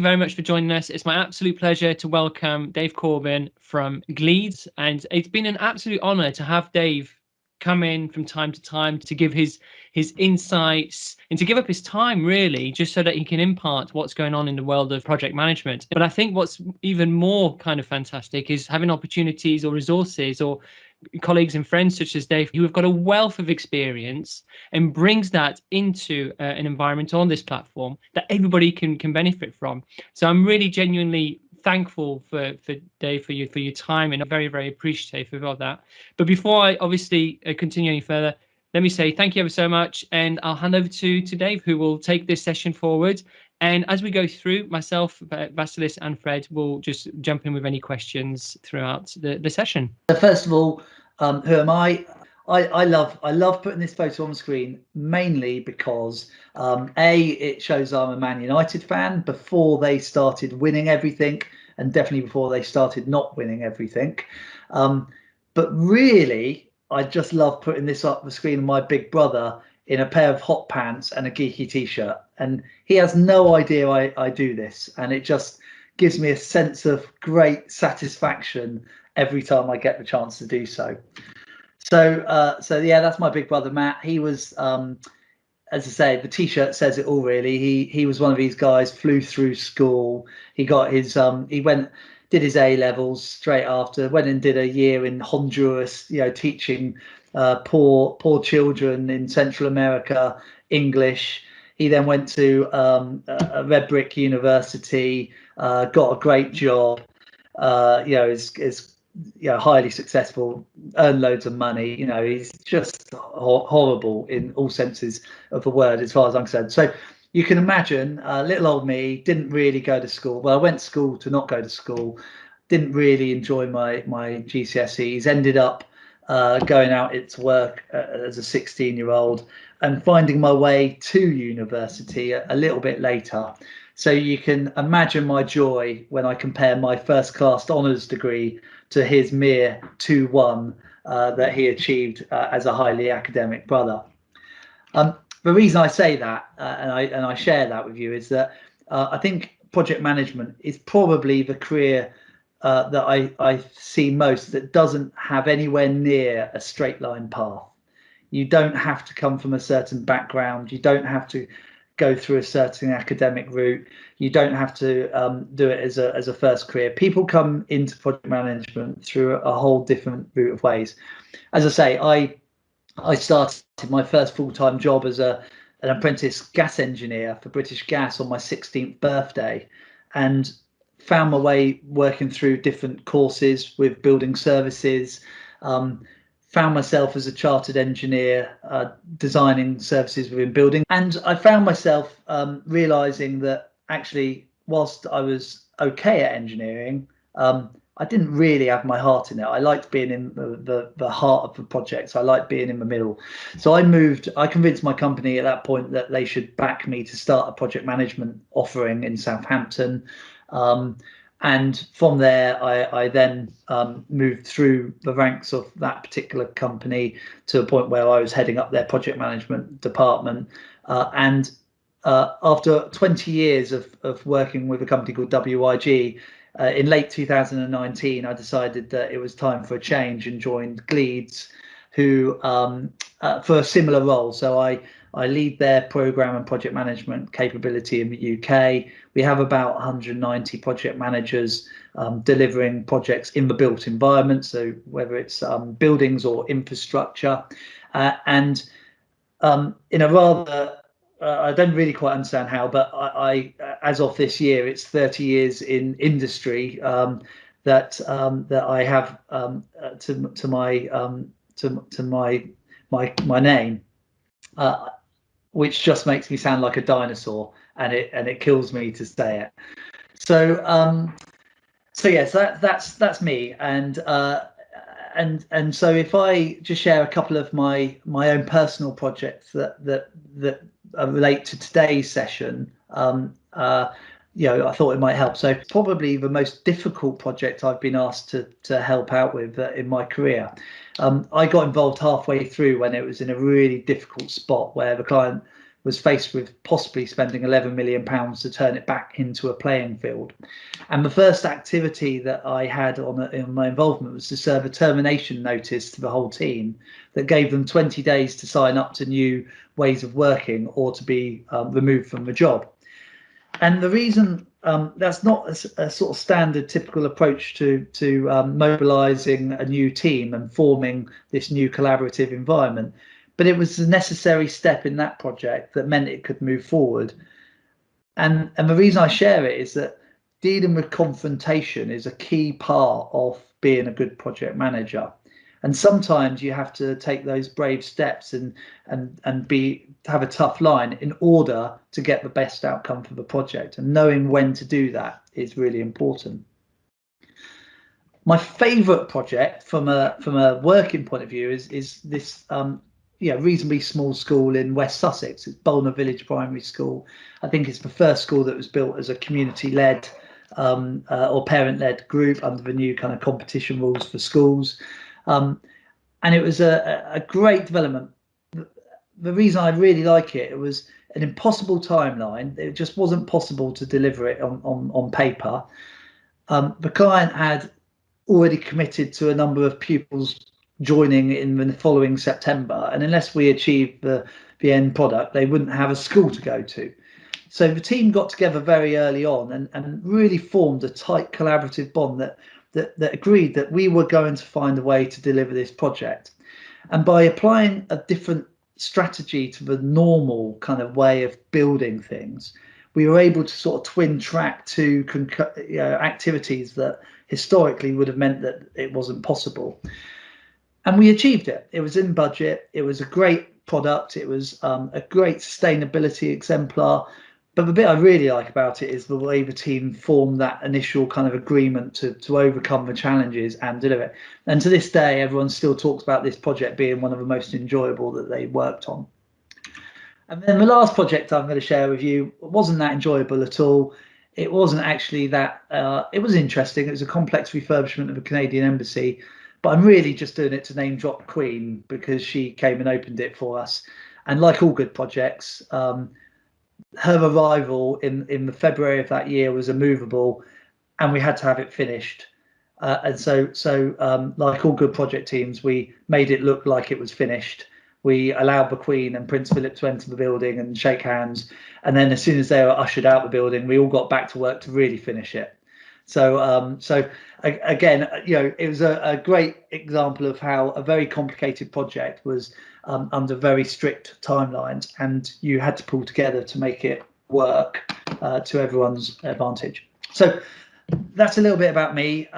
very much for joining us. It's my absolute pleasure to welcome Dave Corbin from Gleeds, and it's been an absolute honor to have Dave come in from time to time to give his insights and to give up his time, really, just so that he can impart what's going on in the world of project management. But I think what's even more kind of fantastic is having opportunities or resources or colleagues and friends such as Dave, who have got a wealth of experience and brings that into an environment on this platform that everybody can benefit from. So I'm really genuinely thankful for Dave for your time, and I'm very, very appreciative of that. But before I obviously continue any further, let me say thank you ever so much, and I'll hand over to Dave, who will take this session forward. And as we go through, myself, Vasilis, and Fred will just jump in with any questions throughout the session. So first of all, who am I? I love putting this photo on the screen, mainly because it shows I'm a Man United fan before they started winning everything, and definitely before they started not winning everything. But really, I just love putting this up the screen of my big brother in a pair of hot pants and a geeky t-shirt, and he has no idea I do this, and it just gives me a sense of great satisfaction every time I get the chance to do so. So yeah, that's my big brother Matt. He was, as I say, the t-shirt says it all really. He was one of these guys, flew through school. He got his did his A levels straight after, went and did a year in Honduras, teaching poor children in Central America English. He then went to a red brick university, got a great job, is highly successful, earned loads of money. He's just horrible in all senses of the word, as far as I'm concerned. So you can imagine, little old me didn't really go to school. Well, I went to school to not go to school. Didn't really enjoy my GCSEs. Ended up going out to work as a 16-year-old and finding my way to university a little bit later. So you can imagine my joy when I compare my first class honours degree to his mere 2-1 that he achieved as a highly academic brother. The reason I say that and I share that with you is that I think project management is probably the career that I see most that doesn't have anywhere near a straight line path. You don't have to come from a certain background. You don't have to go through a certain academic route. You don't have to do it as a first career. People come into project management through a whole different route of ways. As I say, I started my first full-time job as an apprentice gas engineer for British Gas on my 16th birthday, and found my way working through different courses with building services. Found myself as a chartered engineer designing services within building, and I found myself realizing that actually, whilst I was okay at engineering, I didn't really have my heart in it. I liked being in the heart of the projects. I liked being in the middle. So I convinced my company at that point that they should back me to start a project management offering in Southampton. And from there, I then moved through the ranks of that particular company to a point where I was heading up their project management department. And after 20 years of working with a company called WIG, in late 2019, I decided that it was time for a change and joined Gleeds, who for a similar role. So I lead their program and project management capability in the UK. We have about 190 project managers delivering projects in the built environment, so whether it's buildings or infrastructure. And in a rather, I don't really quite understand how, but I as of this year, it's 30 years in industry that I have to my name. Which just makes me sound like a dinosaur, and it kills me to say it. So yes, that's me, and so if I just share a couple of my own personal projects that relate to today's session, I thought it might help. So probably the most difficult project I've been asked to help out with in my career. I got involved halfway through when it was in a really difficult spot where the client was faced with possibly spending £11 million to turn it back into a playing field. And the first activity that I had in my involvement was to serve a termination notice to the whole team that gave them 20 days to sign up to new ways of working or to be removed from the job. And the reason that's not a sort of standard typical approach to mobilizing a new team and forming this new collaborative environment, but it was a necessary step in that project that meant it could move forward. And the reason I share it is that dealing with confrontation is a key part of being a good project manager. And sometimes you have to take those brave steps and have a tough line in order to get the best outcome for the project. And knowing when to do that is really important. My favourite project from a working point of view is this reasonably small school in West Sussex. It's Boulner Village Primary School. I think it's the first school that was built as a community-led or parent-led group under the new kind of competition rules for schools. And it was a great development. The reason I really like it was an impossible timeline. It just wasn't possible to deliver it on paper. The client had already committed to a number of pupils joining in the following September, and unless we achieved the end product, they wouldn't have a school to go to. So the team got together very early on and really formed a tight collaborative bond that agreed that we were going to find a way to deliver this project. And by applying a different strategy to the normal kind of way of building things, we were able to sort of twin track two activities that historically would have meant that it wasn't possible. And we achieved it. It was in budget. It was a great product. It was a great sustainability exemplar. But the bit I really like about it is the way the team formed that initial kind of agreement to overcome the challenges and deliver it. And to this day, everyone still talks about this project being one of the most enjoyable that they worked on. And then the last project I'm going to share with you wasn't that enjoyable at all. It wasn't actually that, it was interesting. It was a complex refurbishment of a Canadian embassy, but I'm really just doing it to name drop Queen because she came and opened it for us. And like all good projects, her arrival in the February of that year was immovable, and we had to have it finished. And so like all good project teams, we made it look like it was finished. We allowed the Queen and Prince Philip to enter the building and shake hands. And then as soon as they were ushered out the building, we all got back to work to really finish it. So again, it was a great example of how a very complicated project was under very strict timelines, and you had to pull together to make it work to everyone's advantage. So that's a little bit about me.